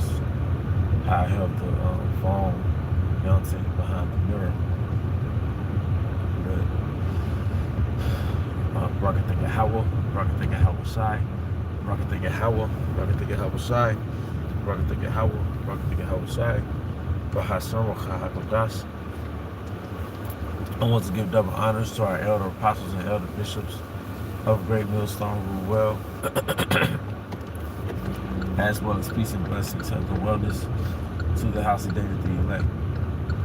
notice how I held the phone mounted behind the mirror. But Brakataka Hawa, Brakataka Hawa Sai, Brakataka Hawa, Brakataka Hawa Sai, Brakataka Hawa, Brakataka Hawa Sai, Bahasam Hakodas. I want to give double honors to our elder apostles and elder bishops of Great Millstone Rule Well, as well as peace and blessings, health and wellness to the house of David the elect.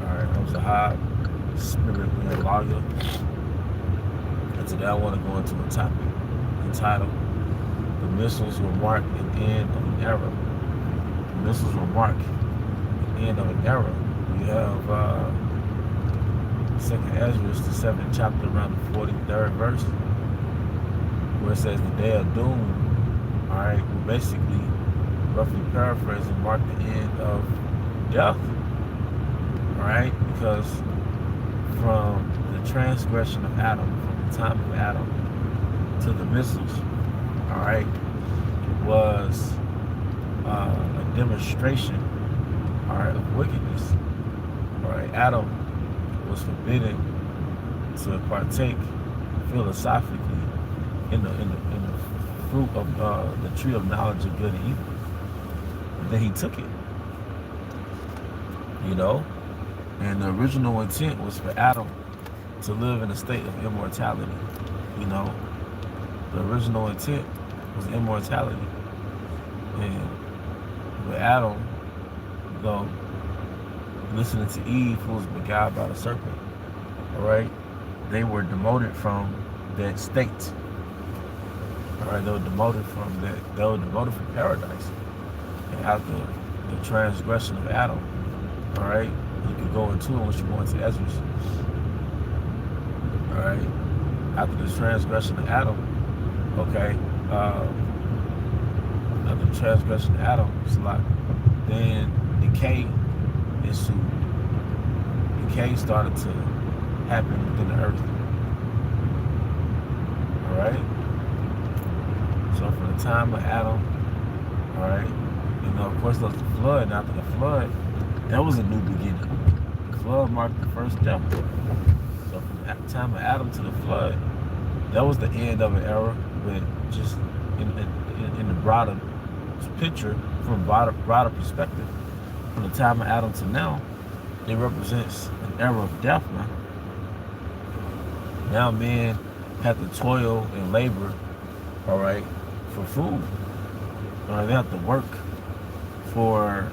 Alright, I'm Zahab, spirit and lawyer. And today I want to go into a topic entitled The Missiles Will Mark an End of an Era. The missiles will mark the end of an era. We have 2nd Ezra, the 7th chapter, around the 43rd verse, where it says the day of doom. Alright, will basically, roughly paraphrasing, mark the end of death. Alright, because from the transgression of Adam, from the time of Adam to the missiles, alright, was a demonstration, alright, of wickedness. Alright, Adam was forbidden to partake philosophically in the fruit of the tree of knowledge of good and evil. And then he took it, you know. And the original intent was for Adam to live in a state of immortality, you know. The original intent was immortality. And with Adam, you know, listening to Eve, who was beguiled by the serpent, alright, they were demoted from that state. Alright, they were demoted from that, they were demoted from paradise. And after the transgression of Adam, alright, you could go into it once you go into Ezra. Alright, after the transgression of Adam, okay, after the transgression of Adam, it's like, then decay ensued. Decay started to happen within the earth. Alright? So from the time of Adam, alright, you know, of course there was the flood, and after the flood, that was a new beginning. The flood marked the first death. So from the time of Adam to the flood, that was the end of an era, but just in the broader picture, from a broader perspective, from the time of Adam to now, it represents an era of death, man. Now men have to toil and labor, all right, for food. All right, they have to work for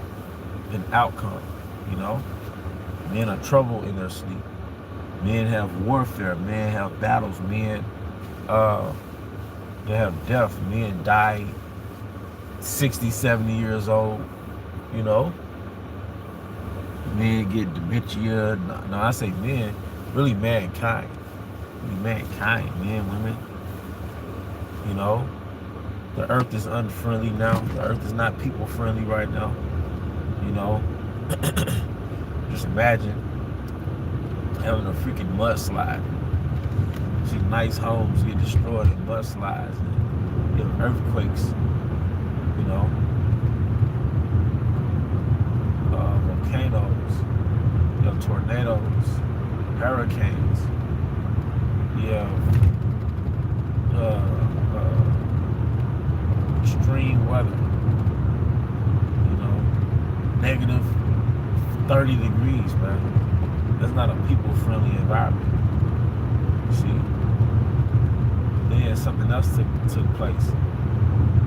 an outcome, you know. Men are troubled in their sleep. Men have warfare. Men have battles. Men, they have death. Men die 60, 70 years old, you know. Men get dementia. No, I say men, really mankind. Really mankind, men, women. You know, the earth is unfriendly now. The earth is not people friendly right now. You know, just imagine having a freaking mudslide. See nice homes get destroyed in mudslides, and you have earthquakes. You know, volcanoes, you have tornadoes, hurricanes, you have extreme weather, you know, negative 30 degrees, man. That's not a people-friendly environment. See? Then something else took place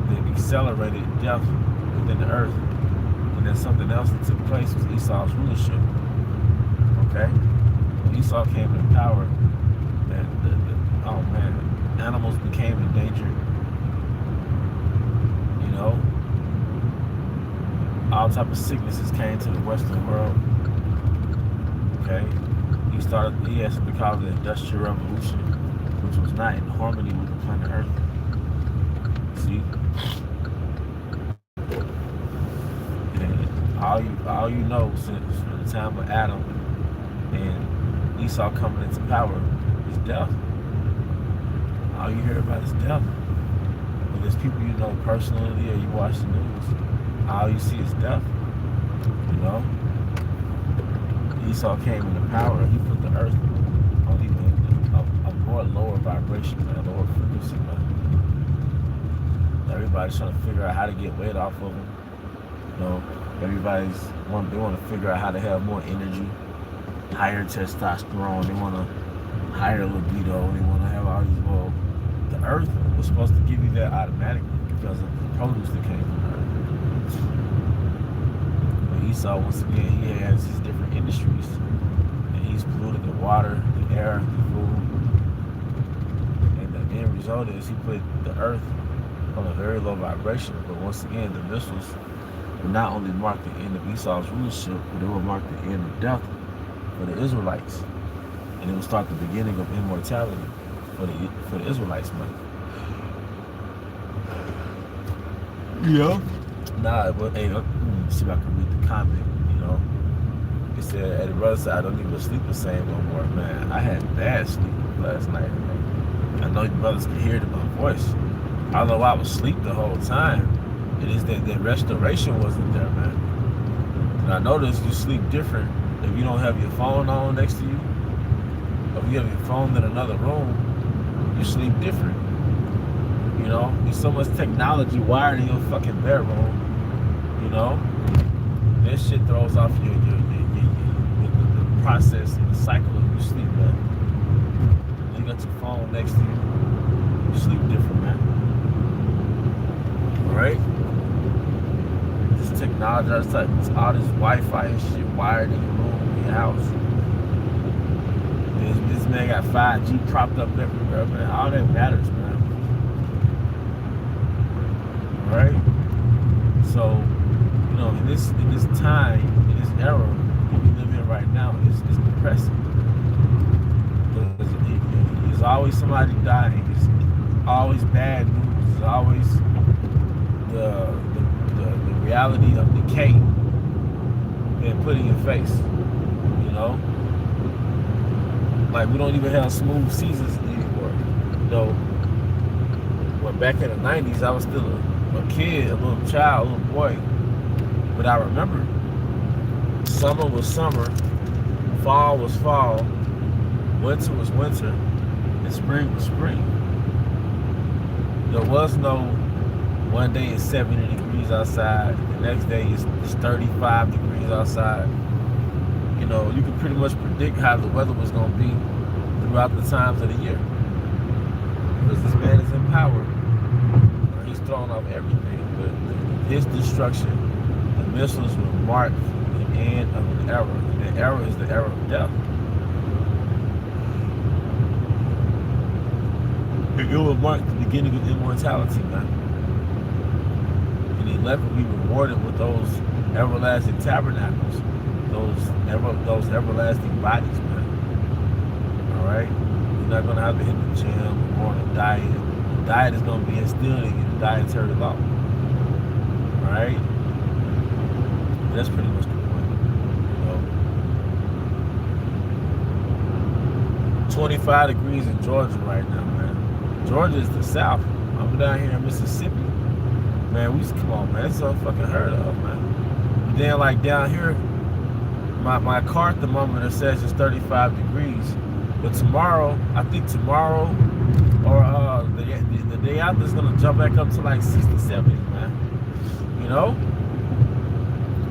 that accelerated death within the earth. And then something else that took place was Esau's rulership. Okay? When Esau came to power, animals became endangered. You know? All type of sicknesses came to the Western world. Okay? He has to be called the Industrial Revolution, which was not in harmony with the planet Earth. See? All you know since from the time of Adam and Esau coming into power is death. All you hear about is death. Whether it's people you know personally or you watch the news, all you see is death. You know, Esau came into power. He put the earth on even a more lower vibration, man, a lower frequency, man. Everybody's trying to figure out how to get weight off of them. You know, they want to figure out how to have more energy, higher testosterone. They want to higher libido. They want to have all these. Well, the earth was supposed to give you that automatically because of the produce that came from the earth. But Esau, once again, he has his different industries, and he's polluted the water, the air, the food, and the end result is he put the earth on a very low vibration. But once again, the missiles will not only mark the end of Esau's rulership, but it will mark the end of death for the Israelites. And it will start the beginning of immortality for the Israelites, man. Yeah. Nah, but hey, let me see if I can read the comment, you know. It said, at the brother said, I don't even sleep the same no more, man. I had bad sleep last night, man. I know you brothers can hear it in my voice. I don't know why I was asleep the whole time. It is that the restoration wasn't there, man. And I noticed you sleep different if you don't have your phone on next to you. Or if you have your phone in another room, you sleep different. You know, there's so much technology wired in your fucking bedroom. You know, that shit throws off the process and the cycle of your sleep, man. You got your phone next to you, you sleep different, man. Alright? This technology, all this Wi-Fi and shit wired in your room, in your house. This man got 5G propped up everywhere, man. All that matters, man. Right? So, you know, in this time, in this era that we live in right now, it's depressing. There's always somebody dying. There's always bad news. There's always the reality of decay being put in your face. You know? Like, we don't even have smooth seasons anymore. You know, when back in the 90s, I was still a kid, a little child, a little boy. But I remember summer was summer, fall was fall, winter was winter, and spring was spring. There was no one day it's 70 degrees outside, the next day it's 35 degrees outside. You know, you could pretty much predict how the weather was going to be throughout the times of the year. Because this man is in power. He's throwing off everything. But his destruction, the missiles will mark the end of an era. And the era is the era of death. It will mark the beginning of immortality, man. In the 11th, we rewarded with those everlasting tabernacles. Those everlasting bodies, man. Alright? You're not going to have to hit the gym or on a diet. The diet is going to be instilled in you, the dietary law. Alright? That's pretty much the point. You know? 25 degrees in Georgia right now, man. Georgia is the South. I'm down here in Mississippi. Man, come on, man. It's unfucking heard of, man. But then, like, down here, my car thermometer says it's 35 degrees. But tomorrow, I think tomorrow or the day after, it's going to jump back up to like 60, 70, man. You know?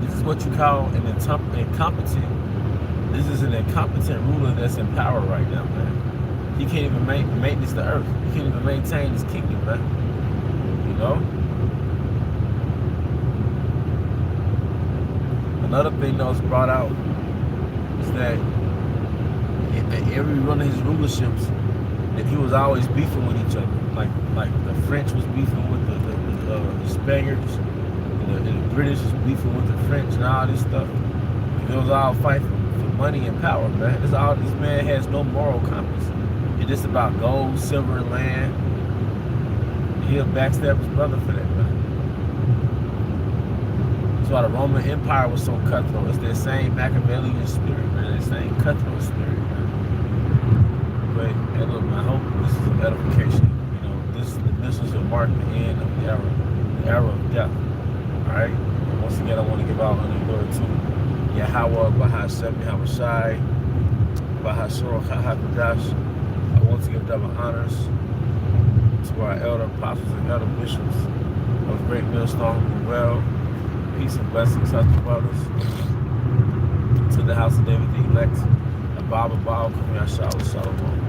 This is what you call an incompetent. This is an incompetent ruler that's in power right now, man. He can't even maintenance the earth. He can't even maintain his kingdom, man. You know? Another thing that was brought out is that in every one of his rulerships, that he was always beefing with each other. Like the French was beefing with the Spaniards, and the British was beefing with the French and all this stuff. It was all fighting for money and power, man. This man has no moral compass. It's just about gold, silver, and land. He'll backstab his brother for that, man. That's why the Roman Empire was so cutthroat. It's that same Machiavellian spirit, man. That same cutthroat spirit, man. But hey, look, man, I hope this is an edification. You know, the missiles will mark the end of the era of death. All right. once again, I want to give out honor and glory to Yahweh, Bahashem, Yahweh Shai, Bahashor, Hakadosh. I want to give double honors to our elder apostles and elder bishops of Great Millstone. Well, peace and blessings, sister brothers, to the house of David the elect, Abba, Kumya, Shalom, Shalom.